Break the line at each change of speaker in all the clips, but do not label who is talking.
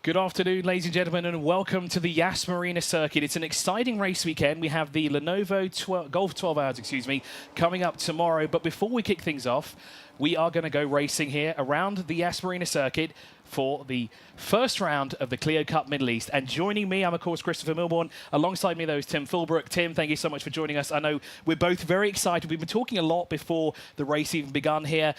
Good afternoon, ladies and gentlemen, and welcome to the Marina circuit. It's an exciting race weekend. We have the Lenovo Golf 12 Hours, coming up tomorrow. But before we kick things off, we are going to go racing here around the Marina circuit for the first round of the Clio Cup Middle East. And joining me, I'm of course Christopher Milbourne. Alongside me, though, is Tim Fulbrook. Tim, thank you so much for joining us. I know we're both very excited. We've been talking a lot before the race even begun here.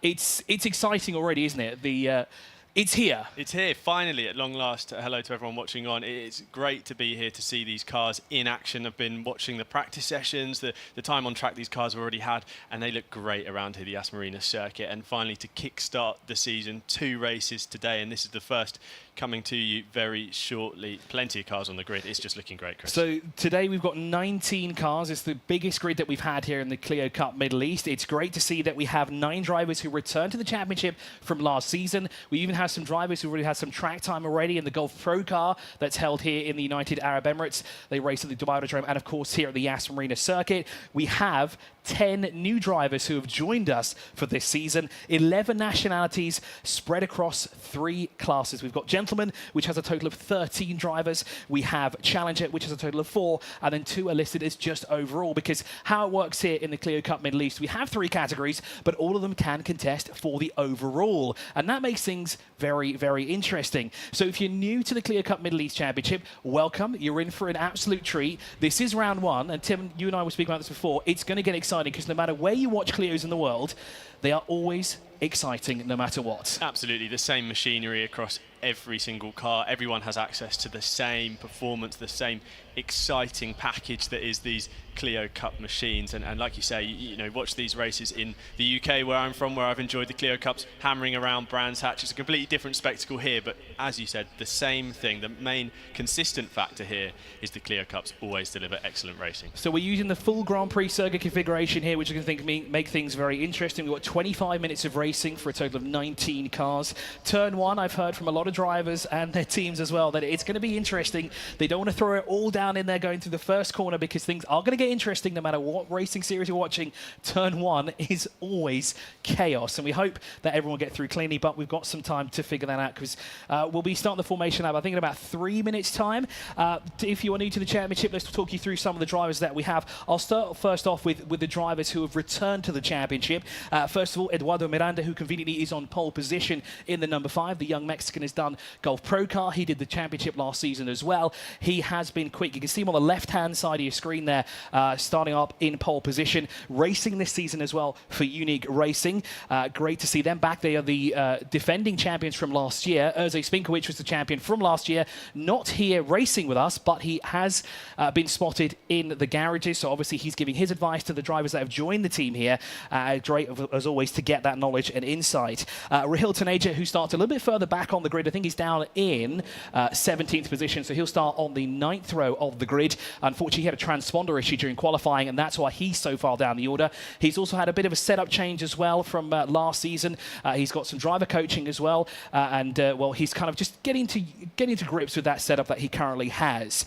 It's exciting already, isn't it? It's here.
It's here, finally, at long last. Hello to everyone watching on. It's great to be here to see these cars in action. I've been watching the practice sessions, the time on track these cars have already had, and they look great around here, the Marina circuit. And finally, to kickstart the season, 2 races today, and this is the first coming to you very shortly. Plenty of cars on the grid. It's just looking great, Chris.
So today we've got 19 cars. It's the biggest grid that we've had here in the Clio Cup Middle East. It's great to see that we have 9 drivers who returned to the championship from last season. We even have some drivers who already had some track time already in the Golf Pro car that's held here in the United Arab Emirates. They race at the Dubai Autodrome and, of course, here at the Marina circuit. We have 10 new drivers who have joined us for this season. 11 nationalities spread across 3 classes. We've got Gentleman, which has a total of 13 drivers. We have Challenger, which has a total of 4. And then 2 are listed as just overall, because how it works here in the Clio Cup Middle East, we have 3 categories, but all of them can contest for the overall. And that makes things very, very interesting. So if you're new to the Clio Cup Middle East Championship, welcome. You're in for an absolute treat. This is round 1. And Tim, you and I were speaking about this before. It's going to get exciting, because no matter where you watch Clios in the world, they are always exciting no matter what.
Absolutely, the same machinery across every single car. Everyone has access to the same performance, the same exciting package that is these Clio Cup machines. And like you say, you know, watch these races in the UK, where I'm from, where I've enjoyed the Clio Cups, hammering around Brands Hatch. It's a completely different spectacle here, but as you said, the same thing. The main consistent factor here is the Clio Cups always deliver excellent racing.
So we're using the full Grand Prix circuit configuration here, which I think make things very interesting. We've got 25 minutes of racing for a total of 19 cars. Turn 1, I've heard from a lot of drivers and their teams as well that it's going to be interesting. They don't want to throw it all down in there going through the first corner, because things are going to get interesting no matter what racing series you're watching. Turn 1 is always chaos, and we hope that everyone will get through cleanly, but we've got some time to figure that out, because we'll be starting the formation lab, I think, in about 3 minutes time. If you are new to the championship, let's talk you through some of the drivers that we have. I'll start first off with the drivers who have returned to the championship. First of all, Eduardo Miranda, who conveniently is on pole position in the number 5. The young Mexican has done Golf Pro car. He did the championship last season as well. He has been quick. You can see him on the left-hand side of your screen there, starting up in pole position, racing this season as well for Unique Racing. Great to see them back. They are the defending champions from last year. Erze Spinkovic was the champion from last year, not here racing with us, but he has been spotted in the garages, so obviously he's giving his advice to the drivers that have joined the team here. Great, as always, to get that knowledge and insight. Rahil Taneja, who starts a little bit further back on the grid. I think he's down in 17th position, so he'll start on the 9th row of the grid. Unfortunately, he had a transponder issue during qualifying, and that's why he's so far down the order. He's also had a bit of a setup change as well from last season. He's got some driver coaching as well, well, he's kind of just getting to grips with that setup that he currently has.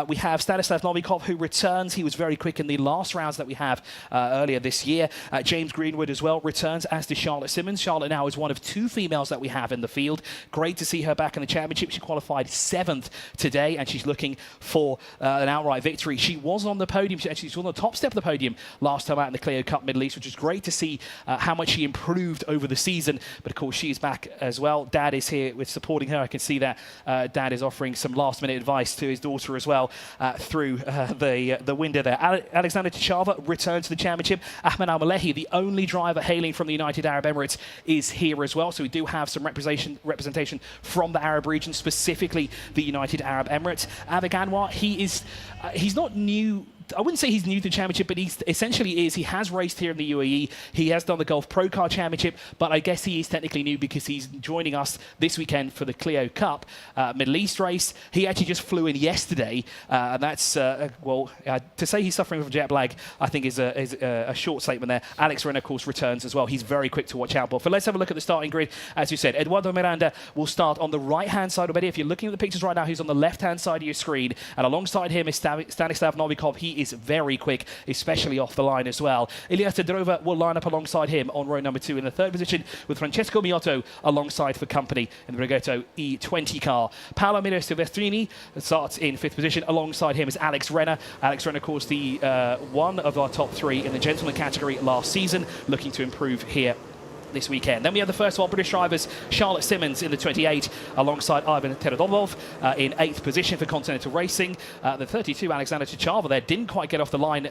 We have Stanislav Novikov, who returns. He was very quick in the last rounds that we have earlier this year. James Greenwood as well returns, as does Charlotte Simmons. Charlotte now is one of 2 females that we have in the field. Great to see her back in the championship. She qualified 7th today, and she's looking for an outright victory. She was on the podium. She was on the top step of the podium last time out in the Clio Cup Middle East, which is great to see how much she improved over the season. But of course, she is back as well. Dad is here with supporting her. I can see that Dad is offering some last-minute advice to his daughter as well through the window there. Alexander Tchava returns to the championship. Ahmed Al-Malehi, the only driver hailing from the United Arab Emirates, is here as well. So we do have some representation from the Arab region, specifically the United Arab Emirates. Avik Anwar, he's not new. I wouldn't say he's new to the championship, but he essentially is. He has raced here in the UAE. He has done the Golf Pro Car Championship, but I guess he is technically new because he's joining us this weekend for the Clio Cup Middle East race. He actually just flew in yesterday, and that's, well, to say he's suffering from jet lag, I think is a short statement there. Alex Renner, of course, returns as well. He's very quick to watch out for. But let's have a look at the starting grid. As you said, Eduardo Miranda will start on the right-hand side already. If you're looking at the pictures right now, he's on the left-hand side of your screen, and alongside him is Stanislav Novikov. He He is very quick, especially off the line as well. Ilya Todorova will line up alongside him on row number 2 in the 3rd position, with Francesco Miotto alongside for company in the Rigoletto E20 car. Paolo Emilio Silvestrini starts in 5th position. Alongside him is Alex Renner. Alex Renner, of course, the one of our top 3 in the gentleman category last season, looking to improve here this weekend. Then we have the first of our British drivers, Charlotte Simmons in the 28, alongside Ivan Terodolov in 8th position for Continental Racing. The 32, Alexander Chicharva there, didn't quite get off the line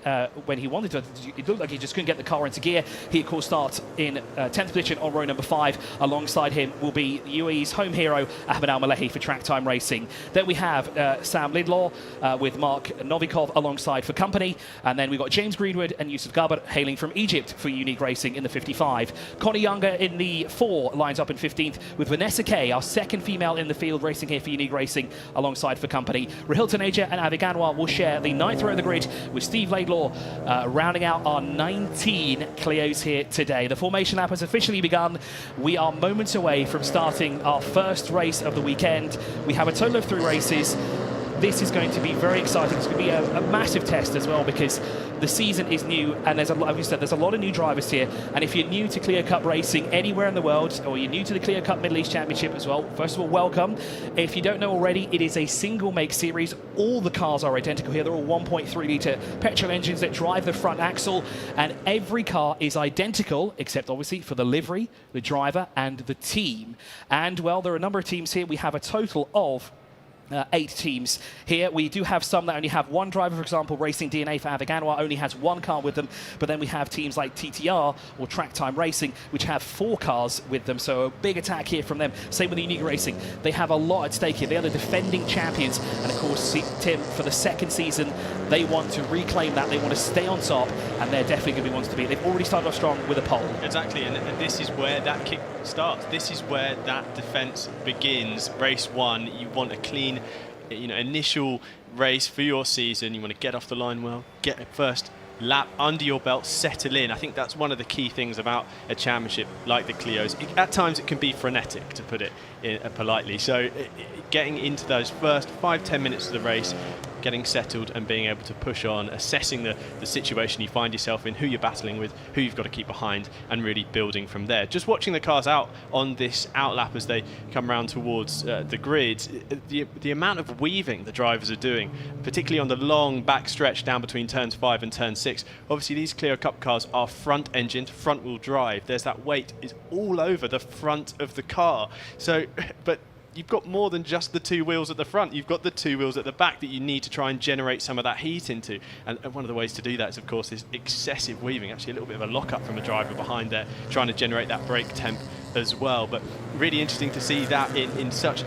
when he wanted to. It looked like he just couldn't get the car into gear. He, of course, starts in 10th position on row number 5. Alongside him will be the UAE's home hero, Ahmed Al-Malehi for Track Time Racing. Then we have Sam Lidlaw with Mark Novikov alongside for company. And then we've got James Greenwood and Yusuf Gabbard hailing from Egypt for Unique Racing in the 55. Connie Younger in the 4 lines up in 15th with Vanessa Kay, our 2nd female in the field, racing here for Unique Racing alongside for company. Rahil Taneja and Avik Anwar will share the 9th row of the grid, with Steve Laidlaw rounding out our 19 Clios here today. The formation lap has officially begun. We are moments away from starting our first race of the weekend. We have a total of 3 races. This is going to be very exciting. It's going to be a massive test as well, because the season is new, and there's like we said, there's a lot of new drivers here. And if you're new to Clio Cup racing anywhere in the world, or you're new to the Clio Cup Middle East Championship as well, first of all, welcome. If you don't know already, it is a single make series. All the cars are identical here. They're all 1.3 litre petrol engines that drive the front axle, and every car is identical, except obviously for the livery, the driver, and the team. And well, there are a number of teams here. We have a total of 8 teams here. We do have some that only have 1 driver. For example, Racing DNA for Avik Anwar only has 1 car with them, but then we have teams like TTR or Track Time Racing, which have 4 cars with them, so a big attack here from them. Same with Unique Racing. They have a lot at stake here. They are the defending champions, and of course, Tim, for the 2nd season, they want to reclaim that. They want to stay on top, and they're definitely going to be ones to beat. They've already started off strong with a pole.
Exactly, and this is where that kick starts. This is where that defence begins. Race 1, you want a clean, initial race for your season. You want to get off the line well, get a first lap under your belt, settle in. I think that's one of the key things about a championship like the Clios. At times it can be frenetic, to put it politely. So getting into those first 5-10 minutes of the race, getting settled and being able to push on, assessing the situation you find yourself in, who you're battling with, who you've got to keep behind, and really building from there. Just watching the cars out on this outlap as they come around towards the grid, the amount of weaving the drivers are doing, particularly on the long back stretch down between turns 5 and turn 6. Obviously these Clio Cup cars are front engined, front wheel drive. There's that weight is all over the front of the car. So, but you've got more than just the 2 wheels at the front. You've got the 2 wheels at the back that you need to try and generate some of that heat into. And one of the ways to do that is, of course, this excessive weaving. Actually, a little bit of a lock-up from a driver behind there, trying to generate that brake temp as well. But really interesting to see that in such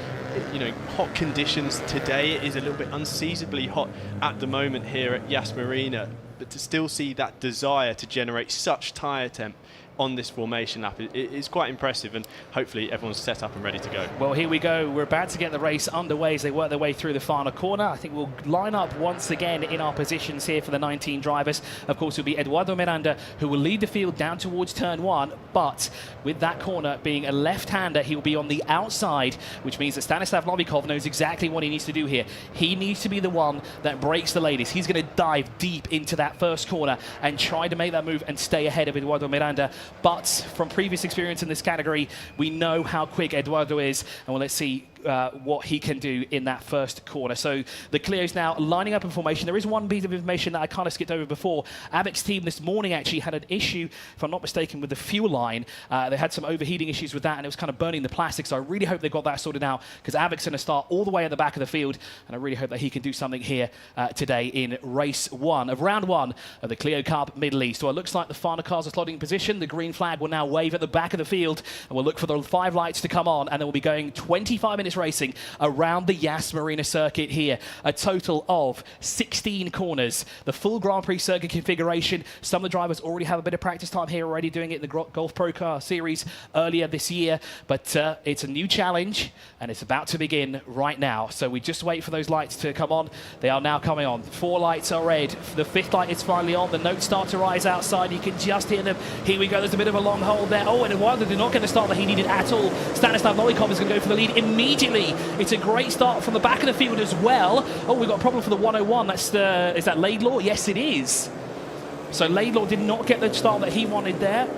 hot conditions today. It is a little bit unseasonably hot at the moment here at Yas Marina. But to still see that desire to generate such tyre temp on this formation lap is quite impressive, and hopefully everyone's set up and ready to go.
Well, here we go. We're about to get the race underway as they work their way through the final corner. I think we'll line up once again in our positions here for the 19 drivers. Of course, it'll be Eduardo Miranda who will lead the field down towards turn 1, but with that corner being a left-hander, he will be on the outside, which means that Stanislav Novikov knows exactly what he needs to do here. He needs to be the one that breaks the ladies. He's going to dive deep into that first corner and try to make that move and stay ahead of Eduardo Miranda. But from previous experience in this category, we know how quick Eduardo is, and well, let's see what he can do in that first corner. So the Clio's now lining up in formation. There is one piece of information that I kind of skipped over before. Avik's team this morning actually had an issue, if I'm not mistaken, with the fuel line. They had some overheating issues with that, and it was kind of burning the plastic. So I really hope they got that sorted out, because Avik's going to start all the way at the back of the field, and I really hope that he can do something here today in race 1 of round 1 of the Clio Cup Middle East. So it looks like the final cars are slotting in position. The green flag will now wave at the back of the field, and we'll look for the 5 lights to come on, and then we'll be going 25 minutes racing around the Yas Marina circuit here. A total of 16 corners. The full Grand Prix circuit configuration. Some of the drivers already have a bit of practice time here, already doing it in the Golf Pro Car Series earlier this year. But it's a new challenge, and it's about to begin right now. So we just wait for those lights to come on. They are now coming on. 4 lights are red. The 5th light is finally on. The notes start to rise outside. You can just hear them. Here we go. There's a bit of a long hold there. Oh, and Eduardo did not get the start that he needed at all. Stanislav Novikov is going to go for the lead immediately. immediately. It's a great start from the back of the field as well. Oh, we've got a problem for the 101. Is that Laidlaw? Yes, it is. So Laidlaw did not get the start that he wanted there.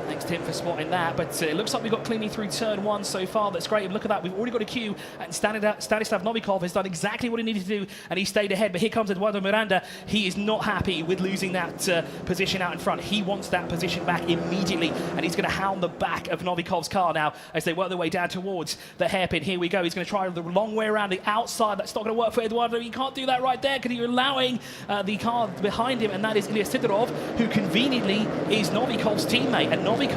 Thanks to him for spotting that, but it looks like we've got cleanly through turn 1 so far. That's great. And look at that, we've already got a queue, and Stanislav Novikov has done exactly what he needed to do, and he stayed ahead. But here comes Eduardo Miranda. He is not happy with losing that position out in front. He wants that position back immediately, and he's going to hound the back of Novikov's car now as they work their way down towards the hairpin. Here we go. He's going to try the long way around the outside. That's not going to work for Eduardo. He can't do that right there because you're allowing the car behind him, and that is Ilya Sidorov, who conveniently is Novikov's teammate. And Novikov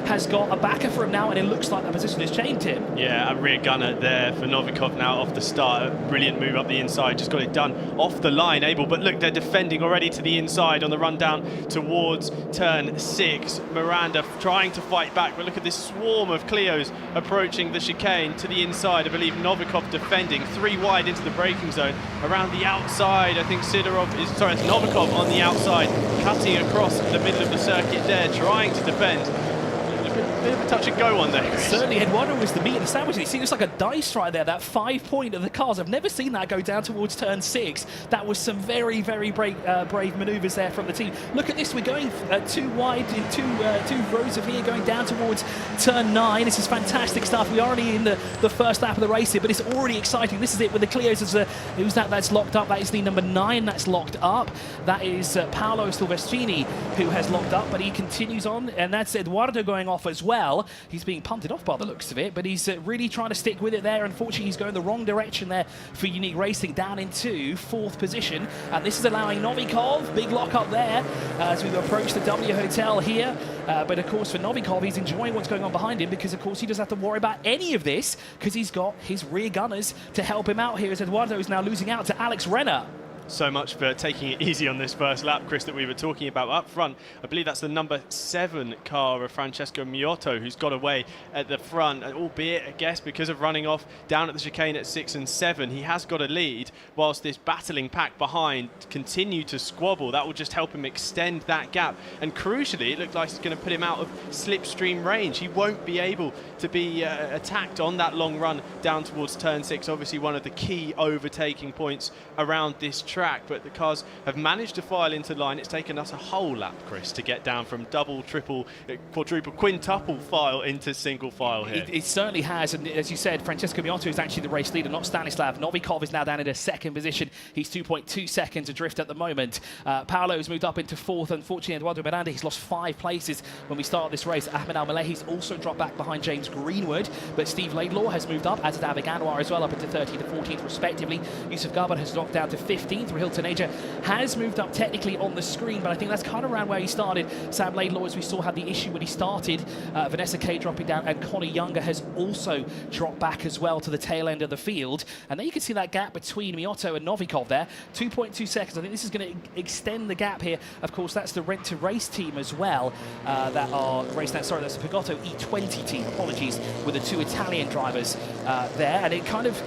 has got a backer for him now, and it looks like that position has changed him.
Yeah, a rear gunner there for Novikov now off the start. A brilliant move up the inside, just got it done off the line, Abel. But look, they're defending already to the inside on the run down towards turn 6. Miranda trying to fight back, but look at this swarm of Clios approaching the chicane to the inside. I believe Novikov defending 3 wide into the braking zone. Around the outside, I think it's Novikov on the outside, cutting across the middle of the circuit there, trying to defend. A bit of a touch and go on there, Chris.
Certainly, Eduardo was the meat of the sandwich. You see, it's like a dice right there, that 5 point of the cars. I've never seen that go down towards turn 6. That was some very, very brave manoeuvres there from the team. Look at this, we're going 2 wide in two rows of here, going down towards turn 9. This is fantastic stuff. We're already in the first lap of the race here, but it's already exciting. This is it with the Clios. Who's that that's locked up? That is the number 9 that's locked up. That is Paolo Silvestrini, who has locked up, but he continues on, and that's Eduardo going off as well. He's being punted off by the looks of it, but he's really trying to stick with it there. Unfortunately, he's going the wrong direction there for Unique Racing, down into 4th position, and this is allowing Novikov, big lock up there as we approach the W Hotel here. But of course, for Novikov, he's enjoying what's going on behind him because, of course, he doesn't have to worry about any of this because he's got his rear gunners to help him out here as Eduardo is now losing out to Alex Renner.
So much for taking it easy on this first lap, Chris, that we were talking about. Up front, I believe that's the number 7 car of Francesco Miotto, who's got away at the front, albeit, I guess, because of running off down at the chicane at 6 and 7. He has got a lead, whilst this battling pack behind continue to squabble. That will just help him extend that gap. And crucially, it looked like it's going to put him out of slipstream range. He won't be able to be attacked on that long run down towards turn 6. Obviously, one of the key overtaking points around this track, but the cars have managed to file into line. It's taken us a whole lap, Chris, to get down from double, triple, quadruple, quintuple file into single file here.
It certainly has, and as you said, Francesco Miotto is actually the race leader, not Stanislav. Novikov is now down in a 2nd position. He's 2.2 seconds adrift at the moment. Paolo has moved up into 4th. Unfortunately, Eduardo Miranda, he's lost 5 places when we started this race. Ahmed Al-Malehi's also dropped back behind James Greenwood, but Steve Laidlaw has moved up, as did Avik Anwar as well, up into 13th and 14th respectively. Yusuf Gabar has dropped down to 15th. Rahil Taneja has moved up technically on the screen, but I think that's kind of around where he started. Sam Laidlaw, as we saw, had the issue when he started. Vanessa Kay dropping down, and Connie Younger has also dropped back as well to the tail end of the field. And there you can see that gap between Miotto and Novikov there, 2.2 seconds. I think this is going to extend the gap here. Of course, that's the Rent to Race team as well that are racing that. Sorry, that's the Pagotto E20 team. Apologies, with the 2 Italian drivers there. And it kind of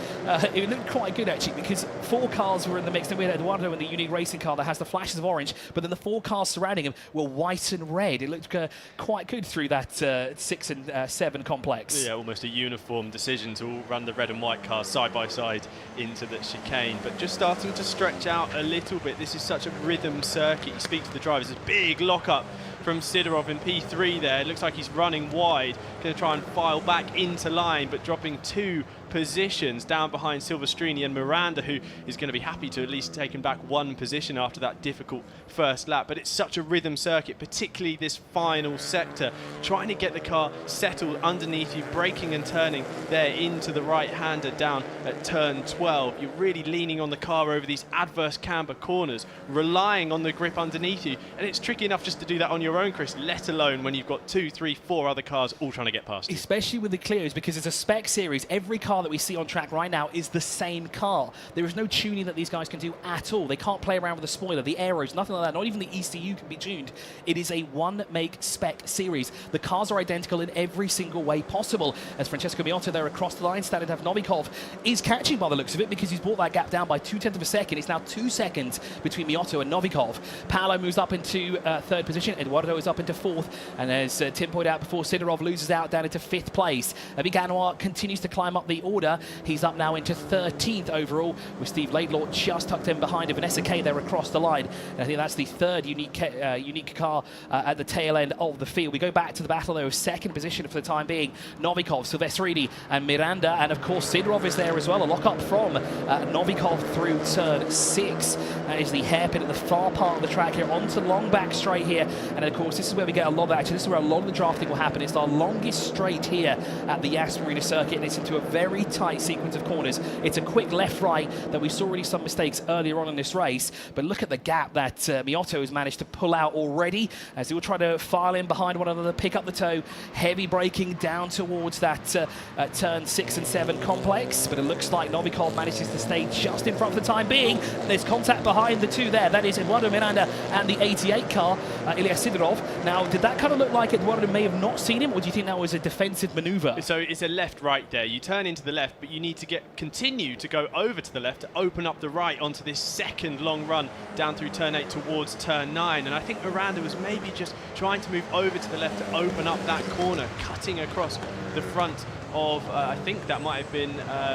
it looked quite good actually, because 4 cars were in the mix. Then we had Eduardo in the Unique Racing car that has the flashes of orange, but then the 4 cars surrounding him were white and red. It looked quite good through that 6 and 7 complex.
Yeah, almost a uniform decision to all run the red and white cars side by side into the chicane, but just starting to stretch out a little bit. This is such a rhythm circuit. You speak to the drivers, a big lock-up from Sidorov in P3 there. It looks like he's running wide, going to try and file back into line, but dropping 2 positions down behind Silvestrini and Miranda, who is going to be happy to at least taking back 1 position after that difficult first lap. But it's such a rhythm circuit, particularly this final sector, trying to get the car settled underneath you, braking and turning there into the right-hander down at turn 12. You're really leaning on the car over these adverse camber corners, relying on the grip underneath you, and it's tricky enough just to do that on your own, Chris, let alone when you've got 2, 3, 4 other cars all trying to get past you.
Especially with the Clios, because it's a spec series. Every car that we see on track right now is the same car. There is no tuning that these guys can do at all. They can't play around with the spoiler, the aeros, nothing like that. Not even the ECU can be tuned. It is a one-make spec series. The cars are identical in every single way possible. As Francesco Miotto there across the line, Stanislav Novikov is catching by the looks of it, because he's brought that gap down by 0.2 of a second. It's now 2 seconds between Miotto and Novikov. Paolo moves up into 3rd position. Eduardo is up into 4th. And as Tim pointed out before, Sidorov loses out down into 5th place. Avik Anwar continues to climb up the order. He's up now into 13th overall, with Steve Laidlaw just tucked in behind him. Vanessa Kay there across the line. And I think that's the third unique car at the tail end of the field. We go back to the battle though, second position for the time being. Novikov, Silvestrini and Miranda, and of course Sidorov is there as well. A lock up from Novikov through turn 6. That is the hairpin at the far part of the track here, onto long back straight here. And of course this is where we get a lot of action. This is where a lot of the drafting will happen. It's our longest straight here at the Marina circuit, and it's into a very tight sequence of corners. It's a quick left-right that we saw really some mistakes earlier on in this race, but look at the gap that Miotto has managed to pull out already as he will try to file in behind one another, pick up the toe, heavy braking down towards that turn 6 and 7 complex, but it looks like Novikov manages to stay just in front for the time being. There's contact behind the two there. That is Eduardo Miranda and the 88 car, Ilya Sidorov. Now, did that kind of look like Eduardo may have not seen him, or do you think that was a defensive maneuver?
So it's a left-right there. You turn into the left, but you need to continue to go over to the left to open up the right onto this second long run down through turn 8 towards turn 9. And I think Miranda was maybe just trying to move over to the left to open up that corner, cutting across the front of, I think that might have been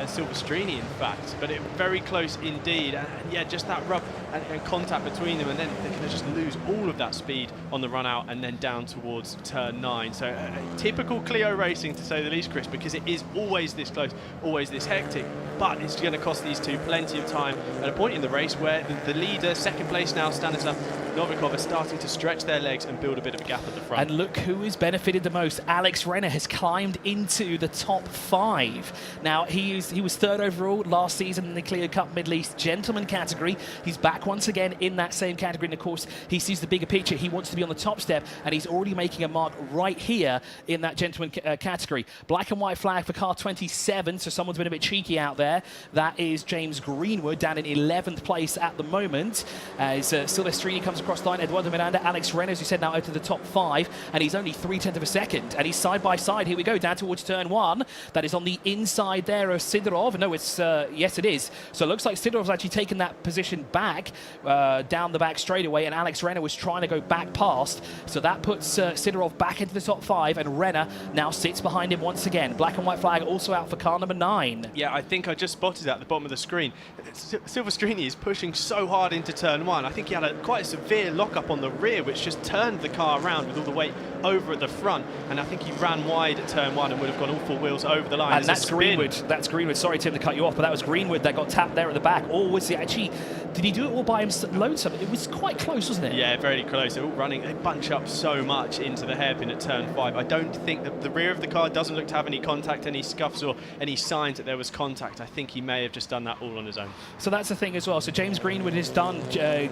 Silvestrini in fact, but it very close indeed. And yeah, just that rub and contact between them, and then they're going to just lose all of that speed on the run out and then down towards turn 9. So typical Clio racing, to say the least, Chris, because it is always this close, always this hectic, but it's going to cost these two plenty of time at a point in the race where the leader, second place now, Stanislav Novikov, are starting to stretch their legs and build a bit of a gap at the front.
And look who has benefited the most. Alex Renner has climbed into the top 5. Now, he was third overall last season in the Clio Cup Middle East Gentleman category. He's back once again in that same category, and of course he sees the bigger picture. He wants to be on the top step, and he's already making a mark right here in that Gentleman category. Black and white flag for car 27, so someone's been a bit cheeky out there. That is James Greenwood down in 11th place at the moment, as Silvestrini comes across the line. Eduardo Miranda, Alex Renner, as you said, now out to the top 5, and he's only 0.3 of a second, and he's side by side. Here we go, down towards turn 1. That is on the inside there of Sidorov. No, it's yes, it is. So it looks like Sidorov's actually taken that position back down the back straightaway, and Alex Renner was trying to go back past. So that puts Sidorov back into the top 5, and Renner now sits behind him once again. Black and white flag also out for car number 9.
Yeah, I think I just spotted that at the bottom of the screen. Silvestrini is pushing so hard into turn 1. I think he had quite a severe lock-up on the rear, which just turned the car around with all the weight over at the front, and I think he ran wide at turn 1 and would have gone all 4 wheels over the line.
And that's Greenwood. That's Greenwood. Sorry, Tim, to cut you off, but that was Greenwood that got tapped there at the back. Or was he actually? Did he do it all by himself? Lonesome. It was quite close, wasn't it? Yeah,
very close. They're all running. They bunch up so much into the hairpin at turn 5. I don't think that the rear of the car doesn't look to have any contact, any scuffs or any signs that there was contact. I think he may have just done that all on his own.
So that's the thing as well. So James Greenwood has done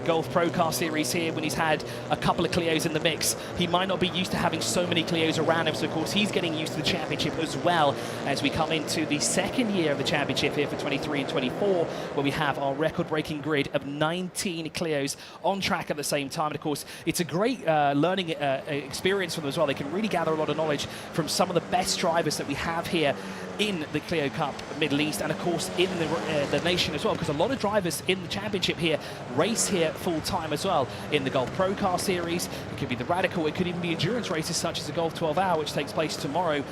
Golf Pro Car Series here when he's had a couple of Clios in the mix. He might not be used to having so many Clios around him, so of course he's getting used to the championship as well as we come into the second year of the championship here for 23 and 24, where we have our record-breaking grid of 19 Clios on track at the same time. And of course, it's a great learning experience for them as well. They can really gather a lot of knowledge from some of the best drivers that we have here in the Clio Cup Middle East, and of course in the nation as well, because a lot of drivers in the championship here race here full-time as well in the Golf Pro Car Series. It could be the Radical, it could even be endurance races such as the Golf 12 Hour, which takes place tomorrow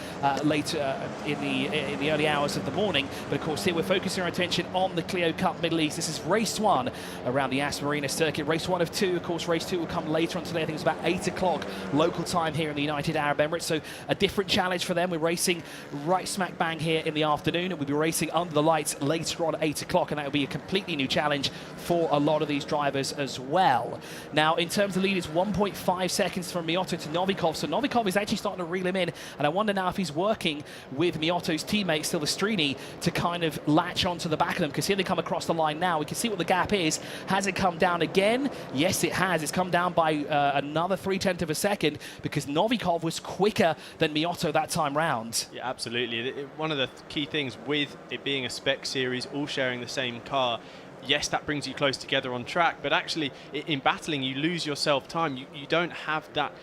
later in the early hours of the morning. But of course here we're focusing our attention on the Clio Cup Middle East. This is race 1 around the Marina circuit. Race 1 of 2, of course race 2 will come later on today. I think it's about 8 o'clock local time here in the United Arab Emirates, so a different challenge for them. We're racing right smack bang here in the afternoon, and we'll be racing under the lights later on at 8 o'clock, and that will be a completely new challenge for a lot of these drivers as well. Now, in terms of lead, it's 1.5 seconds from Miotto to Novikov, so Novikov is actually starting to reel him in, and I wonder now if he's working with Miotto's teammate Silvestrini to kind of latch onto the back of them, because here they come across the line now. We can see what the gap is. Has it come down again? Yes, it has. It's come down by another 0.3 of a second, because Novikov was quicker than Miotto that time round.
Yeah, absolutely. One of the key things with it being a spec series, all sharing the same car, yes, that brings you close together on track, but actually in battling you lose yourself time. You don't have that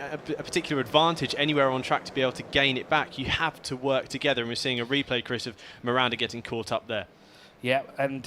a particular advantage anywhere on track to be able to gain it back. You have to work together, and we're seeing a replay, Chris, of Miranda getting caught up there.
Yeah, and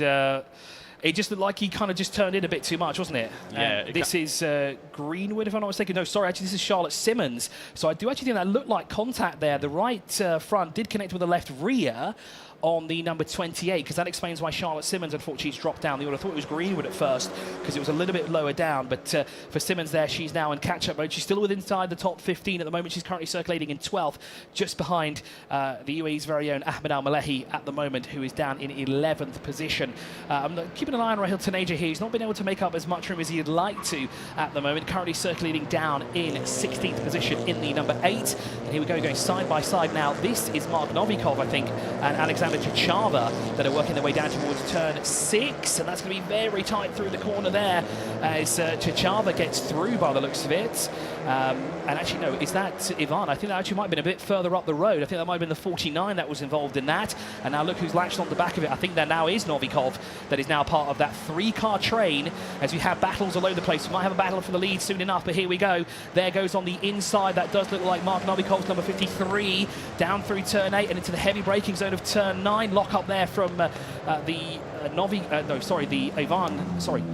it just looked like he kind of just turned in a bit too much, wasn't it?
Yeah.
This is Greenwood, if I'm not mistaken. No, sorry, actually, this is Charlotte Simmons. So I do actually think that looked like contact there. The right front did connect with the left rear on the number 28, because that explains why Charlotte Simmons, unfortunately, has dropped down the order. I thought it was Greenwood at first, because it was a little bit lower down, but for Simmons there, she's now in catch-up mode. She's still inside the top 15 at the moment. She's currently circulating in 12th, just behind the UAE's very own Ahmed Al-Malehi at the moment, who is down in 11th position. I'm keeping an eye on Rahil Taneja here. He's not been able to make up as much room as he'd like to at the moment, currently circulating down in 16th position in the number 8. And here we go, going side by side now. This is Mark Novikov, I think, and Alexander Chichava that are working their way down towards turn 6, and that's going to be very tight through the corner there as Chichava gets through by the looks of it. And actually, no, is that Ivan? I think that actually might have been a bit further up the road. I think that might have been the 49 that was involved in that. And now look who's latched on the back of it. I think there now is Novikov that is now part of that 3-car train as we have battles all over the place. We might have a battle for the lead soon enough, but here we go. There goes on the inside. That does look like Mark Novikov's number 53 down through turn 8 and into the heavy braking zone of turn 9. Lock up there from the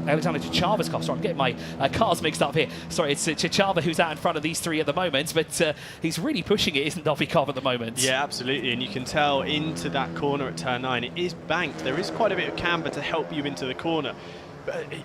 Alexander Chichava's car. Sorry, I'm getting my cars mixed up here. Sorry, it's Chichava who's out in front of these 3 at the moment, but he's really pushing it, isn't Novikov at the moment?
Yeah, absolutely, and you can tell into that corner at turn 9, it is banked. There is quite a bit of camber to help you into the corner.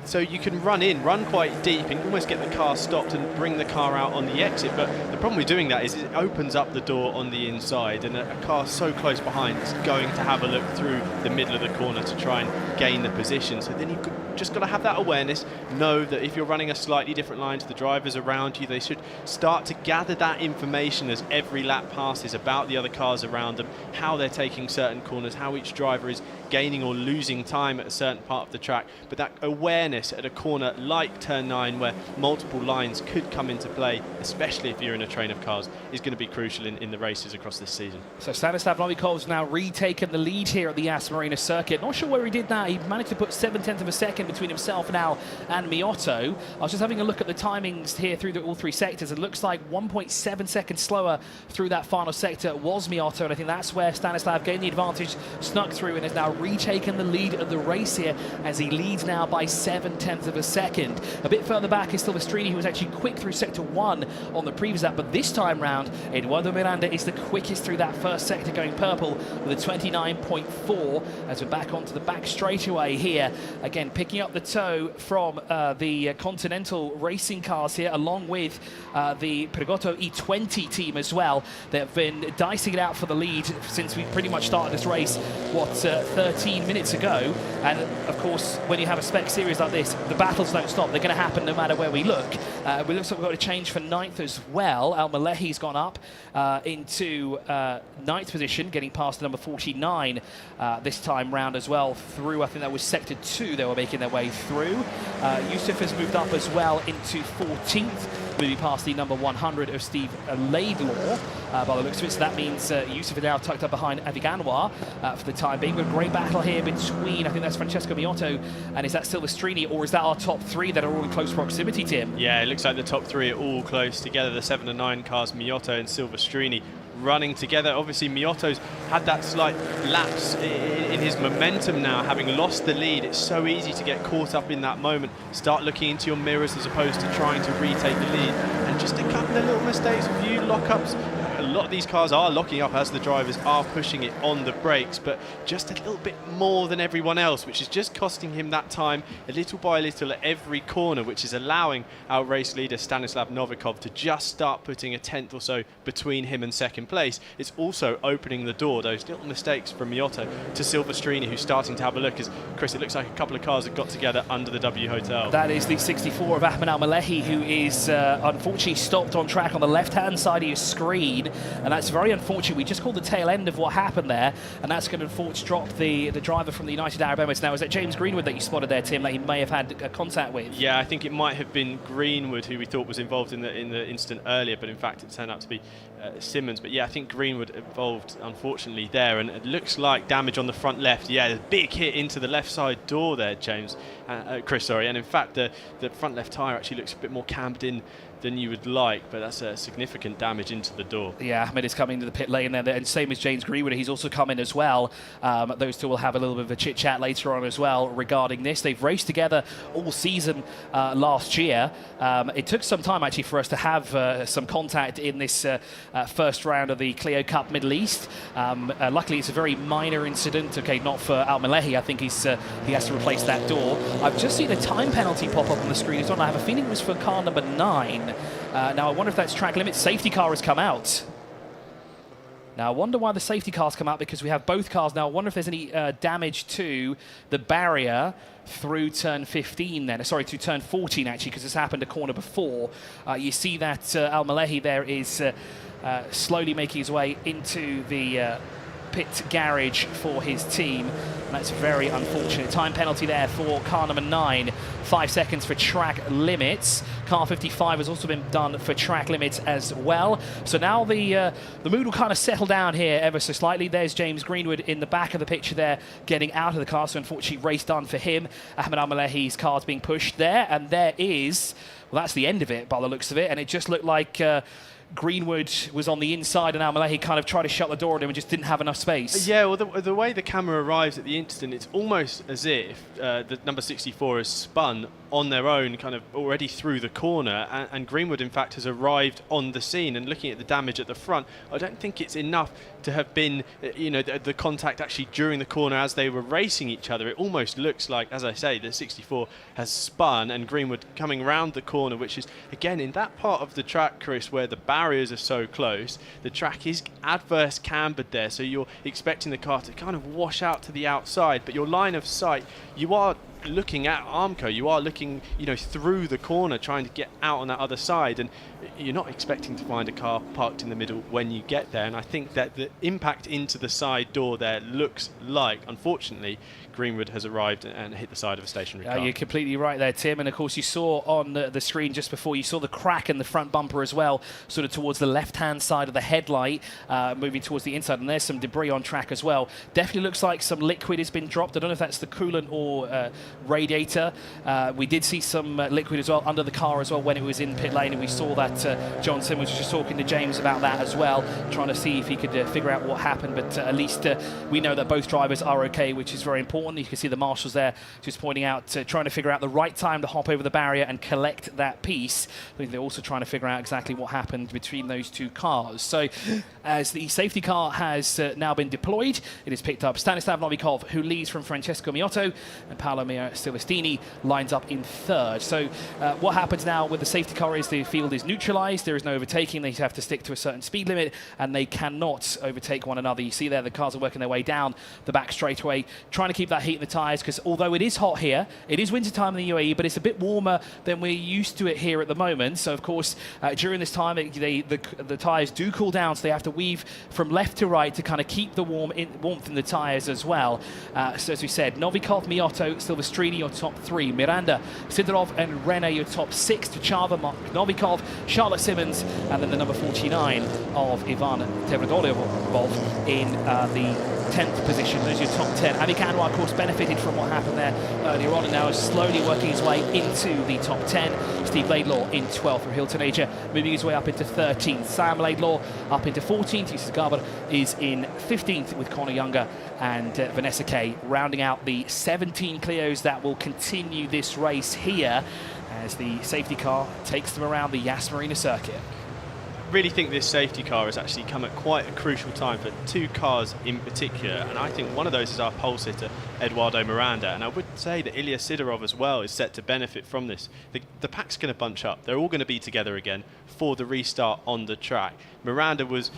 So you can run quite deep and almost get the car stopped and bring the car out on the exit. But the problem with doing that is it opens up the door on the inside, and a car so close behind is going to have a look through the middle of the corner to try and gain the position. So then you've just got to have that awareness, know that if you're running a slightly different line to the drivers around you, they should start to gather that information as every lap passes about the other cars around them, how they're taking certain corners, how each driver is gaining or losing time at a certain part of the track. But that awareness at a corner like turn 9, where multiple lines could come into play, especially if you're in a train of cars, is going to be crucial in the races across this season.
So Stanislav Novikov's now retaken the lead here at the Yas Marina circuit. Not sure where he did that. He managed to put 0.7 of a second between himself now and Miotto. I was just having a look at the timings here through all 3 sectors. It looks like 1.7 seconds slower through that final sector was Miotto, and I think that's where Stanislav gained the advantage, snuck through, and has now retaken the lead of the race here as he leads now by 0.7 of a second. A bit further back is Silvestrini, who was actually quick through sector 1 on the previous lap, but this time round, Eduardo Miranda is the quickest through that first sector, going purple with a 29.4 as we're back onto the back straightaway here. Again, picking up the tow from the Continental racing cars here, along with the Pregotto E20 team as well. They've been dicing it out for the lead since we pretty much started this race, 13 minutes ago. And of course, when you have a spec series like this, the battles don't stop. They're going to happen no matter where we look. It looks like we've got a change for 9th as well. Al-Malehi's gone up into 9th position, getting past the number 49 this time round as well through, I think that was sector 2 they were making their way through. Yusuf has moved up as well into 14th, moving past the number 100 of Steve Laidlaw by the looks of it. So that means Yusuf is now tucked up behind Aviganwa for the time being. But a great battle here between, I think that's Francesco Miotto, and is that Silvestrini, or is that our top 3 that are all in close proximity, Tim?
Yeah, it looks like the top 3 are all close together. The 7 and 9 cars, Miotto and Silvestrini, running together. Obviously, Miotto's had that slight lapse in his momentum now, having lost the lead. It's so easy to get caught up in that moment, start looking into your mirrors as opposed to trying to retake the lead. And just a couple of little mistakes, a few lockups. A lot of these cars are locking up as the drivers are pushing it on the brakes, but just a little bit more than everyone else, which is just costing him that time a little by little at every corner, which is allowing our race leader Stanislav Novikov to just start putting a 10th or so between him and second place. It's also opening the door, those little mistakes from Miotto, to Silvestrini, who's starting to have a look. As Chris, it looks like a couple of cars have got together under the W Hotel.
That is the 64 of Ahmed Al-Malehi, who is unfortunately stopped on track on the left-hand side of your screen. And that's very unfortunate. We just called the tail end of what happened there, and that's going to unfortunately drop the driver from the United Arab Emirates. Now, is that James Greenwood that you spotted there, Tim, that he may have had a contact with?
Yeah, I think it might have been Greenwood who we thought was involved in the incident earlier, but in fact it turned out to be Simmons. But yeah, I think Greenwood involved, unfortunately, there, and it looks like damage on the front left. Yeah, a big hit into the left side door there, Chris, sorry. And in fact, the front left tyre actually looks a bit more cambered in than you would like, but that's a significant damage into the door.
Yeah, Ahmed is coming to the pit lane there, and same as James Greenwood, he's also coming as well. Those two will have a little bit of a chit-chat later on as well regarding this. They've raced together all season last year. It took some time actually for us to have some contact in this first round of the Clio Cup Middle East. Luckily, it's a very minor incident. Okay, not for Al-Malehi. I think he has to replace that door. I've just seen a time penalty pop up on the screen as well. I have a feeling it was for car number 9. Now, I wonder if that's track limits. Safety car has come out. Now, I wonder why the safety cars come out, because we have both cars now. I wonder if there's any damage to the barrier through turn 15 then. Sorry, to turn 14, actually, because this happened a corner before. You see that Al-Malehi there is slowly making his way into the pit garage for his team. And that's very unfortunate. Time penalty there for car number 9. 5 seconds for track limits. Car 55 has also been done for track limits as well. So now the mood will kind of settle down here ever so slightly. There's James Greenwood in the back of the picture there, getting out of the car. So unfortunately, race done for him. Ahmed Al-Malehi's car's being pushed there, and there is, well, that's the end of it by the looks of it. And it just looked like Greenwood was on the inside, and Al-Malehi kind of tried to shut the door on him and just didn't have enough space.
Yeah, well, the way the camera arrives at the incident, it's almost as if the number 64 has spun on their own, kind of already through the corner, and Greenwood, in fact, has arrived on the scene. And looking at the damage at the front, I don't think it's enough to have been, you know, the contact actually during the corner as they were racing each other. It almost looks like, as I say, the 64 has spun, and Greenwood coming round the corner, which is, again, in that part of the track, Chris, where the barriers are so close, the track is adverse cambered there, so you're expecting the car to kind of wash out to the outside, but your line of sight, you are looking at Armco, you are looking, you know, through the corner trying to get out on that other side, and you're not expecting to find a car parked in the middle when you get there. And I think that the impact into the side door there looks like, unfortunately, Greenwood has arrived and hit the side of a stationary car.
You're completely right there, Tim. And of course, you saw on the screen just before, you saw the crack in the front bumper as well, sort of towards the left-hand side of the headlight, moving towards the inside. And there's some debris on track as well. Definitely looks like some liquid has been dropped. I don't know if that's the coolant or radiator. We did see some liquid as well under the car as well when it was in pit lane, and we saw that John Simmons was just talking to James about that as well, trying to see if he could figure out what happened. But at least we know that both drivers are okay, which is very important. You can see the marshals there just pointing out, trying to figure out the right time to hop over the barrier and collect that piece. I think they're also trying to figure out exactly what happened between those two cars. So as the safety car has now been deployed, it has picked up Stanislav Novikov, who leads from Francesco Miotto, and Paolo Silvestrini lines up in third. So what happens now with the safety car is the field is neutralized. There is no overtaking. They have to stick to a certain speed limit, and they cannot overtake one another. You see there the cars are working their way down the back straightaway, trying to keep that heat in the tyres, because although it is hot here, it is winter time in the UAE, but it's a bit warmer than we're used to it here at the moment. So of course, during this time, the tyres do cool down, so they have to weave from left to right to kind of keep the warmth in the tyres as well. So as we said, Novikov, Miotto, Silvestrini, your top 3. Miranda, Sidorov and Rene, your top 6. Tuchava, Novikov, Charlotte Simmons, and then the number 49 of Ivan Tevrodolyov in the 10th position. Those are your top 10. Avik Anwar, of course, benefited from what happened there earlier on, and now is slowly working his way into the top 10. Steve Laidlaw in 12th. Rahil Taneja moving his way up into 13th. Sam Laidlaw up into 14th. Yusuf Garber is in 15th with Connor Younger and Vanessa Kay rounding out the 17 Clios that will continue this race here as the safety car takes them around the Yas Marina circuit.
Really think this safety car has actually come at quite a crucial time for two cars in particular, and I think one of those is our pole sitter Eduardo Miranda, and I would say that Ilya Sidorov as well is set to benefit from this. The pack's going to bunch up. They're all going to be together again for the restart on the track. Miranda was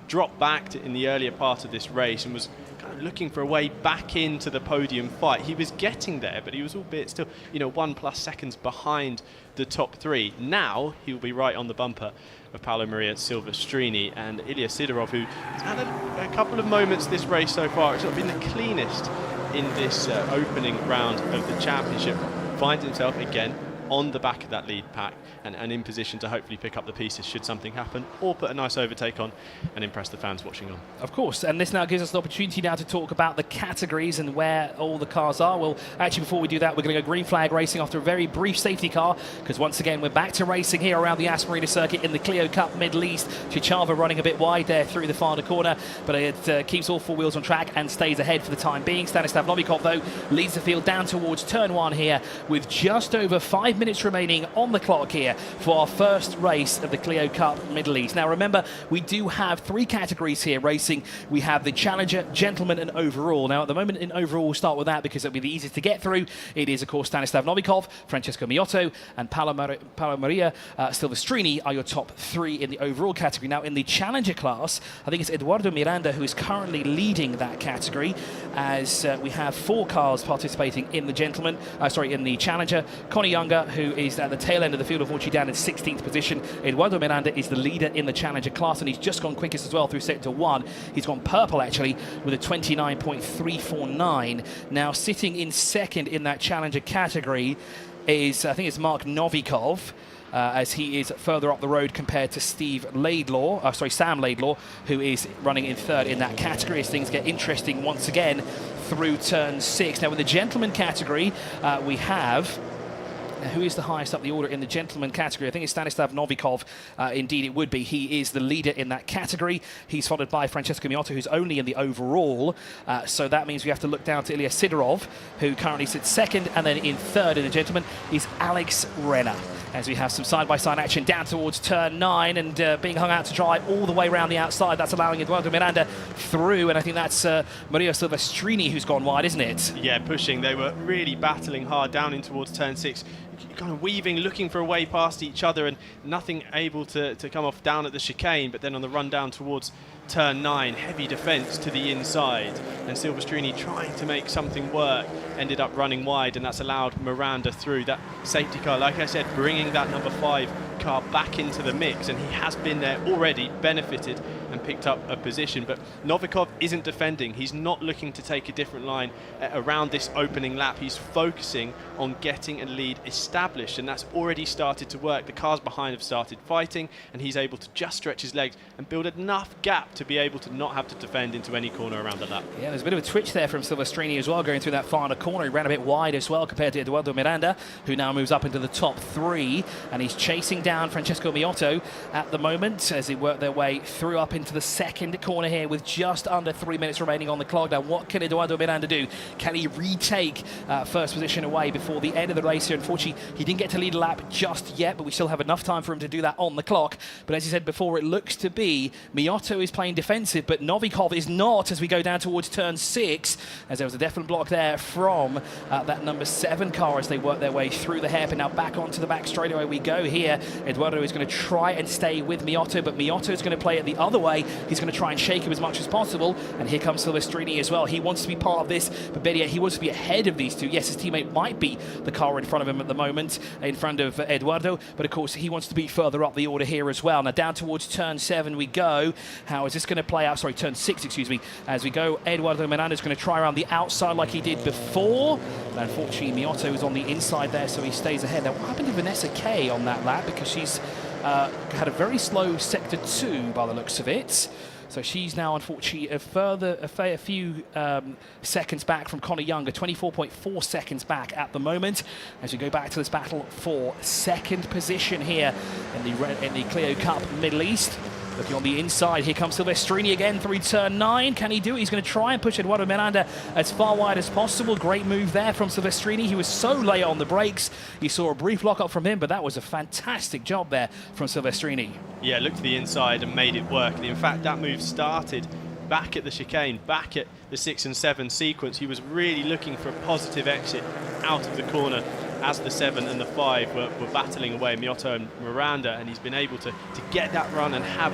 dropped back in the earlier part of this race and was kind of looking for a way back into the podium fight. He was getting there, but he was albeit still 1+ seconds behind the top 3. Now he will be right on the bumper of Paolo Maria Silvestrini, and Ilya Sidorov, who has had a couple of moments this race so far. It's not been the cleanest in this opening round of the championship. Finds himself again on the back of that lead pack and in position to hopefully pick up the pieces should something happen, or put a nice overtake on and impress the fans watching on.
Of course, and this now gives us the opportunity now to talk about the categories and where all the cars are. Well, actually, before we do that, we're going to go green flag racing after a very brief safety car, because once again, we're back to racing here around the Marina circuit in the Clio Cup Middle East. Chichava running a bit wide there through the final corner, but it keeps all four wheels on track and stays ahead for the time being. Stanislav Novikov, though, leads the field down towards turn 1 here with just over 5 minutes remaining on the clock here for our first race of the Clio Cup Middle East. Now remember, we do have 3 categories here racing. We have the Challenger, Gentleman and Overall. Now at the moment in Overall, we'll start with that because it'll be the easiest to get through. It is of course Stanislav Novikov, Francesco Miotto and Paolo Maria Silvestrini are your top 3 in the Overall category. Now in the Challenger class, I think it's Eduardo Miranda who is currently leading that category, as we have 4 cars participating in the Gentleman, in the Challenger. Connie Younger, who is at the tail end of the field, unfortunately down in 16th position. Eduardo Miranda is the leader in the Challenger class, and he's just gone quickest as well through sector 1. He's gone purple actually with a 29.349. Now sitting in second in that Challenger category is, I think it's Mark Novikov, as he is further up the road compared to Sam Laidlaw, who is running in third in that category, as things get interesting once again through turn 6. Now in the Gentleman category, we have... Now, who is the highest up the order in the Gentleman category? I think it's Stanislav Novikov. Indeed, it would be. He is the leader in that category. He's followed by Francesco Miotto, who's only in the Overall. So that means we have to look down to Ilya Sidorov, who currently sits second. And then in third in the Gentleman is Alex Renner. As we have some side-by-side action down towards turn 9 and being hung out to dry all the way around the outside. That's allowing Eduardo Miranda through. And I think that's Maria Silvestrini who's gone wide, isn't it?
Yeah, pushing. They were really battling hard down in towards turn 6. Kind of weaving, looking for a way past each other and nothing able to come off down at the chicane, but then on the run down towards turn 9, heavy defence to the inside, and Silvestrini trying to make something work, ended up running wide, and that's allowed Miranda through. That safety car, like I said, bringing that number 5 car back into the mix, and he has been there already, benefited and picked up a position. But Novikov isn't defending. He's not looking to take a different line around this opening lap. He's focusing on getting a lead established, and that's already started to work. The cars behind have started fighting, and he's able to just stretch his legs and build enough gap to be able to not have to defend into any corner around the lap. Yeah, there's a bit of a twitch there from Silvestrini as well, going through that final corner. He ran a bit wide as well compared to Eduardo Miranda, who now moves up into the top 3, and he's chasing down Francesco Miotto at the moment as they work their way through up into the second corner here with just under 3 minutes remaining on the clock. Now, what can Eduardo Miranda do? Can he retake first position away before the end of the race here? Unfortunately, he didn't get to lead a lap just yet, but we still have enough time for him to do that on the clock. But as you said before, it looks to be Miotto is playing defensive, but Novikov is not as we go down towards turn 6, as there was a definite block there from that number 7 car as they work their way through the hairpin. Now back onto the back straightaway we go here. Eduardo is going to try and stay with Miotto, but Miotto is going to play it the other way. He's going to try and shake him as much as possible, and here comes Silvestrini as well. He wants to be part of this, but better yet, he wants to be ahead of these two. Yes, his teammate might be the car in front of him at the moment, in front of Eduardo, but of course he wants to be further up the order here as well. Now down towards turn 7 we go. How is this going to play out? Sorry, turn 6, excuse me. As we go, Eduardo Miranda is going to try around the outside like he did before. But unfortunately, Miotto is on the inside there, so he stays ahead. Now, what happened to Vanessa Kay on that lap? Because she's had a very slow sector 2 by the looks of it. So she's now, unfortunately, a few seconds back from Conor Younger, 24.4 seconds back at the moment. As we go back to this battle for second position here in the Clio Cup Middle East. Looking on the inside, here comes Silvestrini again through turn 9. Can he do it? He's going to try and push Eduardo Miranda as far wide as possible. Great move there from Silvestrini. He was so late on the brakes. You saw a brief lock-up from him, but that was a fantastic job there from Silvestrini. Yeah, looked to the inside and made it work. And in fact, that move started back at the chicane, back at the 6 and 7 sequence. He was really looking for a positive exit out of the corner as the 7 and the 5 were battling away, Miotto and Miranda, and he's been able to get that run and have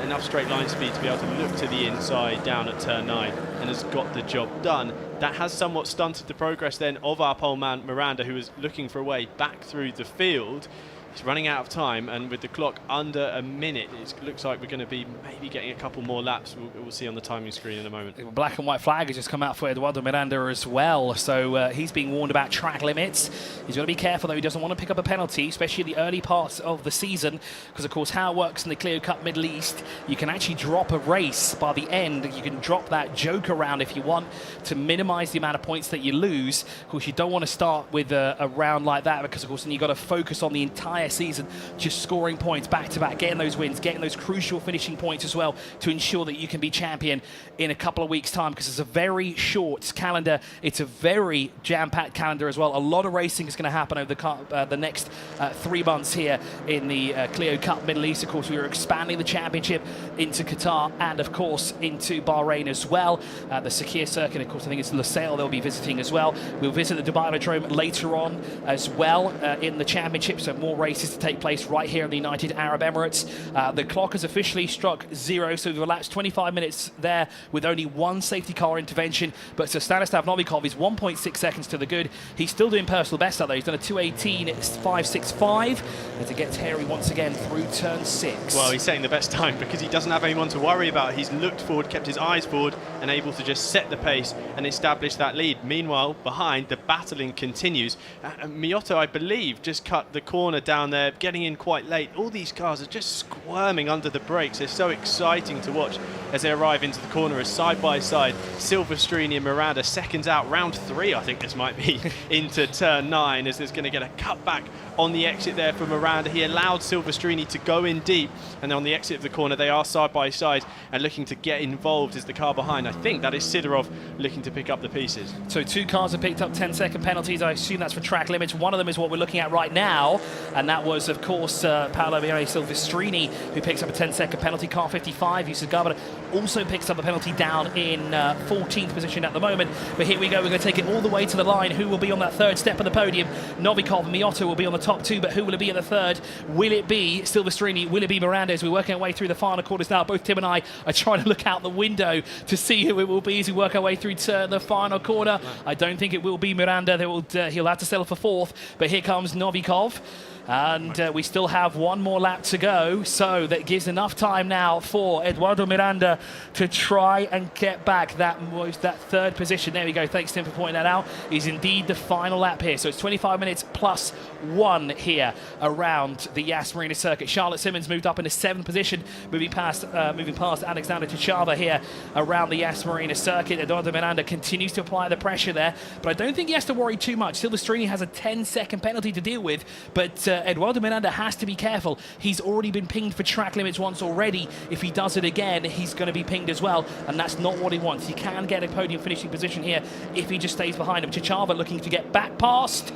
enough straight line speed to be able to look to the inside down at turn 9, and has got the job done. That has somewhat stunted the progress then of our pole man Miranda, who was looking for a way back through the field. He's running out of time, and with the clock under a minute, it looks like we're going to be maybe getting a couple more laps. We'll see on the timing screen in a moment.
Black and white flag has just come out for Eduardo Miranda as well, so he's being warned about track limits. He's got to be careful though, he doesn't want to pick up a penalty, especially in the early parts of the season, because of course how it works in the Clio Cup Middle East, you can actually drop a race by the end. You can drop that joker round if you want to minimize the amount of points that you lose. Of course, you don't want to start with a round like that, because of course then you've got to focus on the entire season, just scoring points back to back, getting those wins, getting those crucial finishing points as well to ensure that you can be champion in a couple of weeks' time, because it's a very short calendar. It's a very jam-packed calendar as well. A lot of racing is going to happen over the next 3 months here in the Clio Cup Middle East. Of course, we are expanding the championship into Qatar and, of course, into Bahrain as well. The Sakir circuit, of course, I think it's Lusail they'll be visiting as well. We'll visit the Dubai Velodrome later on as well in the championship, so more races to take place right here in the United Arab Emirates. The clock has officially struck 0, so we've elapsed 25 minutes there with only one safety car intervention. But so Stanislav Novikov is 1.6 seconds to the good. He's still doing personal best out there. He's done a 2:18.565 as it gets hairy once again through turn 6.
Well, he's setting the best time because he doesn't have anyone to worry about. He's looked forward, kept his eyes forward, and able to just set the pace and establish that lead. Meanwhile, behind, the battling continues. Miotto, I believe, just cut the corner down there, getting in quite late. All these cars are just squirming under the brakes. They're so exciting to watch as they arrive into the corner as side by side Silvestrini and Miranda seconds out. Round 3, I think this might be, into turn 9, as there's going to get a cutback on the exit there for Miranda. He allowed Silvestrini to go in deep, and on the exit of the corner they are side by side and looking to get involved as the car behind, I think that is Sidorov, looking to pick up the pieces.
So 2 cars have picked up 10-second penalties. I assume that's for track limits. One of them is what we're looking at right now, and that was, of course, Paolo Silvestrini, who picks up a 10-second penalty. Car 55, Yusuf Gabara, also picks up a penalty down in 14th position at the moment. But here we go, we're going to take it all the way to the line. Who will be on that third step of the podium? Novikov and Miotto will be on the top 2, but who will it be in the third? Will it be Silvestrini? Will it be Miranda? As we're working our way through the final quarters now, both Tim and I are trying to look out the window to see who it will be as we work our way through to the final corner. I don't think it will be Miranda. He'll have to settle for 4th, but here comes Novikov. And we still have one more lap to go, so that gives enough time now for Eduardo Miranda to try and get back that 3rd position. There we go, thanks Tim for pointing that out. Is indeed the final lap here, so it's 25 minutes plus 1 here around the Yas Marina circuit. Charlotte Simmons moved up into 7th position, moving past Alexander Tchava here around the Yas Marina circuit. Eduardo Miranda continues to apply the pressure there, but I don't think he has to worry too much. Silvestrini has a 10-second penalty to deal with, but Eduardo Miranda has to be careful. He's already been pinged for track limits once already. If he does it again, he's going to be pinged as well, and that's not what he wants. He can get a podium finishing position here if he just stays behind him. Tchava looking to get back past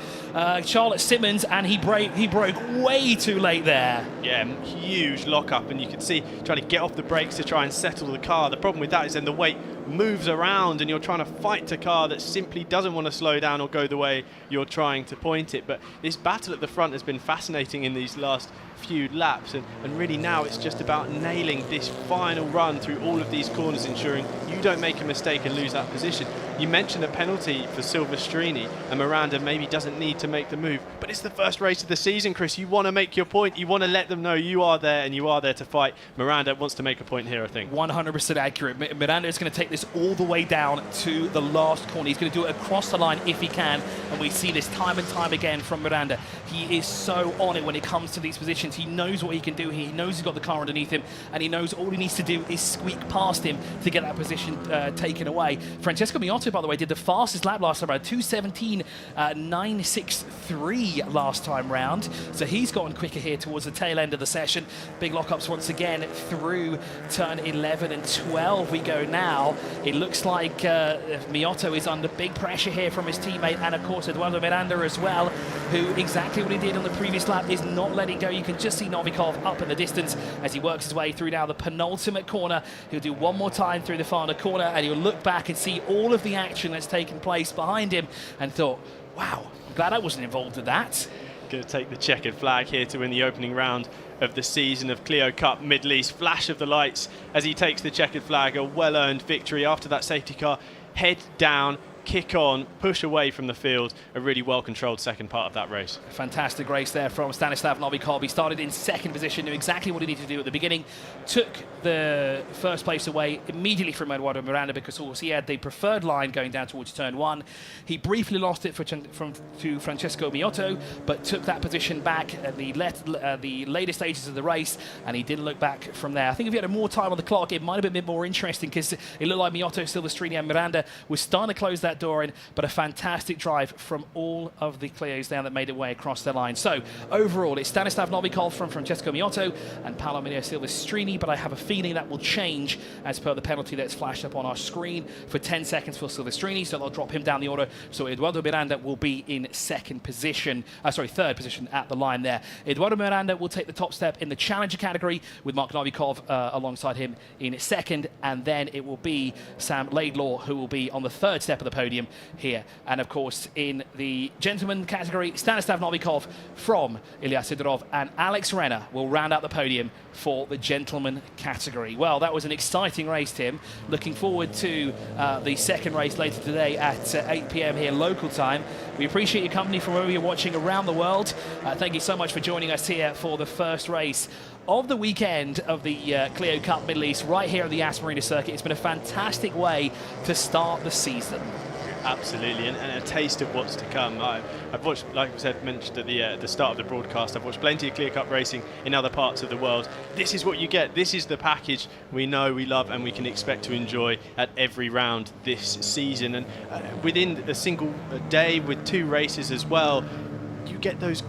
Charlotte Simmons, and he broke way too late there.
Yeah, huge lock-up, and you can see trying to get off the brakes to try and settle the car. The problem with that is then the weight moves around and you're trying to fight a car that simply doesn't want to slow down or go the way you're trying to point it. But this battle at the front has been fascinating in these last few laps, and really now it's just about nailing this final run through all of these corners, ensuring you don't make a mistake and lose that position. You mentioned a penalty for Silvestrini, and Miranda maybe doesn't need to make the move, but it's the first race of the season, Chris. You want to make your point, you want to let them know you are there and you are there to fight. Miranda wants to make a point here, I think.
100% accurate. Miranda is going to take this all the way down to the last corner. He's going to do it across the line if he can, and we see this time and time again from Miranda. He is so on it when it comes to these positions. He knows what he can do. He knows he's got the car underneath him, and he knows all he needs to do is squeak past him to get that position taken away. Francesco Miotto, by the way, did the fastest lap last time around, 2:17.963 last time round. So he's gotten quicker here towards the tail end of the session. Big lockups once again through turn 11 and 12 we go now. It looks like Miotto is under big pressure here from his teammate, and of course Eduardo Miranda as well, who exactly what he did on the previous lap is not letting go. You can just see Novikov up in the distance as he works his way through now the penultimate corner. He'll do one more time through the final corner, and he'll look back and see all of the action that's taken place behind him and thought, wow, I'm glad I wasn't involved in that.
Going to take the checkered flag here to win the opening round of the season of Clio Cup Middle East. Flash of the lights as he takes the checkered flag, a well-earned victory after that safety car. Head down, kick on, push away from the field, a really well-controlled second part of that race.
Fantastic race there from Stanislav Novikov. He started in second position, knew exactly what he needed to do at the beginning, took the first place away immediately from Eduardo Miranda because, of course, he had the preferred line going down towards turn 1. He briefly lost it to Francesco Miotto, but took that position back at the later stages of the race, and he didn't look back from there. I think if he had more time on the clock, it might have been a bit more interesting because it looked like Miotto, Silvestrini and Miranda was starting to close that door in, but a fantastic drive from all of the Clios down that made their way across the line. So overall, it's Stanislav Novikov from Francesco Miotto and Paolo Emilio Silvestrini, but I have a feeling that will change as per the penalty that's flashed up on our screen for 10 seconds for Silvestrini, so they'll drop him down the order. So Eduardo Miranda will be in third position at the line there. Eduardo Miranda will take the top step in the Challenger category with Mark Novikov alongside him in second, and then it will be Sam Laidlaw who will be on the third step of the podium here. And of course, in the gentleman category, Stanislav Novikov from Ilya Sidorov and Alex Renner will round out the podium for the gentleman category. Well, that was an exciting race, Tim. Looking forward to the second race later today at 8 p.m. here local time. We appreciate your company from wherever you're watching around the world. Thank you so much for joining us here for the first race of the weekend of the Clio Cup Middle East right here at the Marina circuit. It's been a fantastic way to start the season.
Absolutely, and a taste of what's to come. I've watched, like I said, mentioned at the start of the broadcast, I've watched plenty of Clio Cup racing in other parts of the world. This is what you get. This is the package we know, we love, and we can expect to enjoy at every round this season. And within a single day with 2 races as well, you get those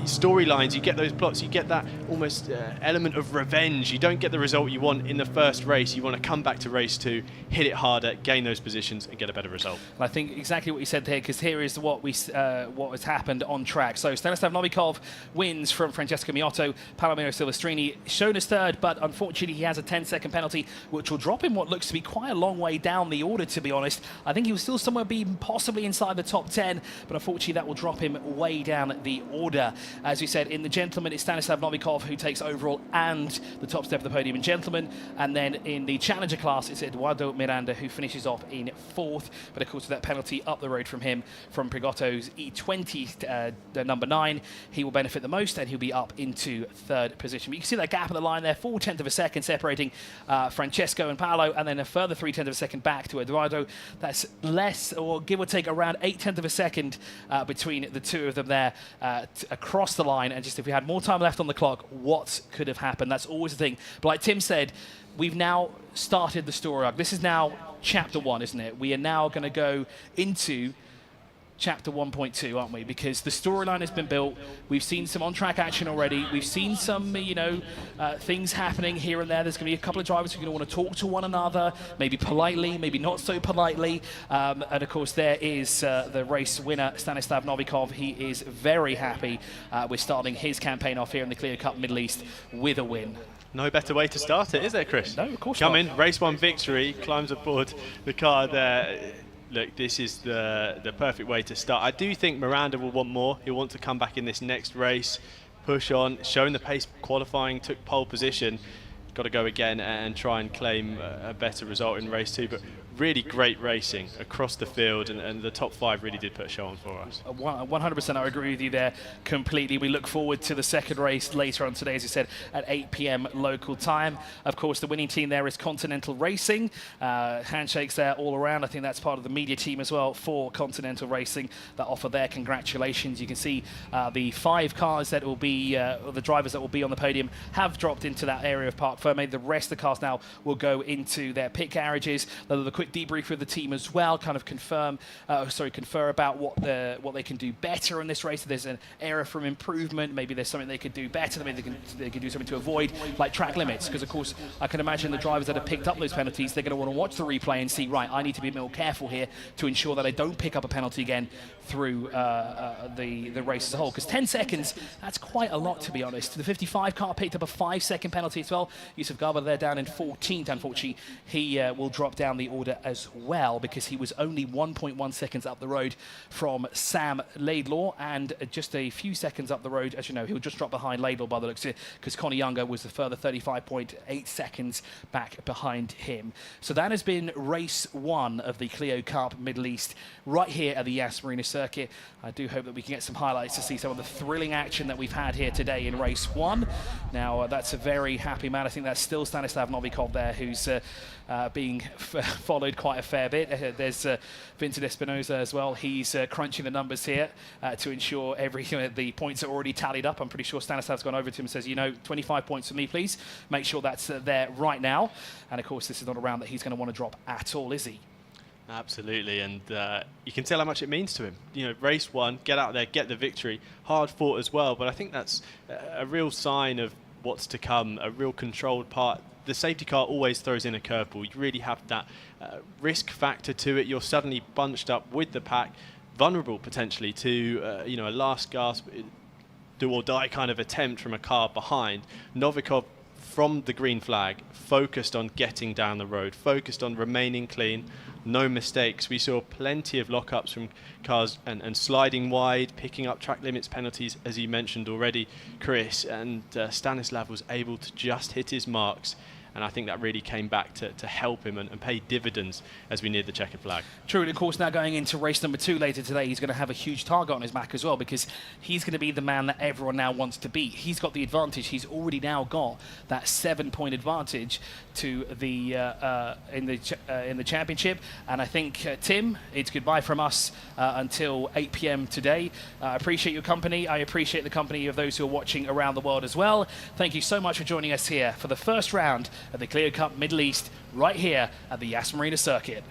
storylines, you get those plots, you get that almost element of revenge. You don't get the result you want in the first race. You want to come back to race 2, hit it harder, gain those positions and get a better result.
I think exactly what you said there, because here is what has happened on track. So Stanislav Novikov wins from Francesco Miotto. Palomino Silvestrini shown as third, but unfortunately he has a 10-second penalty, which will drop him what looks to be quite a long way down the order, to be honest. I think he was still somewhere being possibly inside the top 10, but unfortunately that will drop him way down the order. As we said, in the gentlemen, it's Stanislav Novikov who takes overall and the top step of the podium in gentlemen. And then in the challenger class, it's Eduardo Miranda who finishes off in 4th. But of course, with that penalty up the road from him, from Prigotto's E20, number 9, he will benefit the most and he'll be up into 3rd position. But you can see that gap in the line there, 0.4 of a second separating Francesco and Paolo, and then a further 0.3 of a second back to Eduardo. That's less, or give or take, around 0.8 of a second between the two of them there across the line. And just if we had more time left on the clock, what could have happened? That's always the thing. But like Tim said, we've now started the story arc. This is now chapter 1, isn't it? We are now going to go into chapter 1.2, aren't we? Because the storyline has been built. We've seen some on-track action already. We've seen some, things happening here and there. There's going to be a couple of drivers who are going to want to talk to one another, maybe politely, maybe not so politely. And of course, there is the race winner, Stanislav Novikov. He is very happy with starting his campaign off here in the Clio Cup Middle East with a win.
No better way to start it, is there, Chris?
No, of course
not. Come
in,
race 1 victory, climbs aboard the car there. Look, this is the perfect way to start. I do think Miranda will want more. He'll want to come back in this next race, push on, showing the pace, qualifying, took pole position. Got to go again and try and claim a better result in race 2. But really great racing across the field, and the top 5 really did put a show on for us.
100%, I agree with you there completely. We look forward to the second race later on today, as you said, at 8 p.m. local time. Of course, the winning team there is Continental Racing. Handshakes there all around. I think that's part of the media team as well for Continental Racing that offer their congratulations. You can see the 5 cars that will be, the drivers that will be on the podium have dropped into that area of Parc Ferme. The rest of the cars now will go into their pit garages. The quick debrief with the team as well, kind of confer about what they can do better in this race. If there's an area for improvement, maybe there's something they could do better, maybe they could do something to avoid, like track limits, because of course I can imagine the drivers that have picked up those penalties, they're going to want to watch the replay and see, right, I need to be more careful here to ensure that I don't pick up a penalty again through the race as a whole, because 10 seconds, that's quite a lot, to be honest. The 55 car picked up a 5-second penalty as well. Yusuf Garba there down in 14th, unfortunately. He will drop down the order as well, because he was only 1.1 seconds up the road from Sam Laidlaw, and just a few seconds up the road, as you know, he'll just drop behind Laidlaw by the looks of it, because Conor Younger was the further 35.8 seconds back behind him. So that has been race 1 of the Clio Cup Middle East right here at the Yas Marina circuit. I do hope that we can get some highlights to see some of the thrilling action that we've had here today in race 1. Now, that's a very happy man. I think that's still Stanislav Novikov there, who's being followed quite a fair bit. There's Vincent Espinosa as well. He's crunching the numbers here to ensure the points are already tallied up. I'm pretty sure Stanislav's gone over to him and says, 25 points for me, please. Make sure that's there right now. And of course, this is not a round that he's going to want to drop at all, is he?
Absolutely, and you can tell how much it means to him. Race 1, get out there, get the victory. Hard fought as well, but I think that's a real sign of what's to come, a real controlled part. The safety car always throws in a curveball. You really have that risk factor to it. You're suddenly bunched up with the pack, vulnerable potentially to a last gasp, do or die kind of attempt from a car behind. Novikov, from the green flag, focused on getting down the road, focused on remaining clean, no mistakes. We saw plenty of lockups from cars and sliding wide, picking up track limits penalties, as you mentioned already, Chris, and Stanislav was able to just hit his marks. And I think that really came back to help him and pay dividends as we neared the checkered flag.
True, and of course now going into race number 2 later today, he's going to have a huge target on his back as well, because he's going to be the man that everyone now wants to beat. He's got the advantage. He's already now got that 7-point advantage to the in the championship. And I think Tim, it's goodbye from us until 8 p.m. today. I appreciate your company. I appreciate the company of those who are watching around the world as well. Thank you so much for joining us here for the first round of the Clio Cup Middle East right here at the Yas Marina circuit.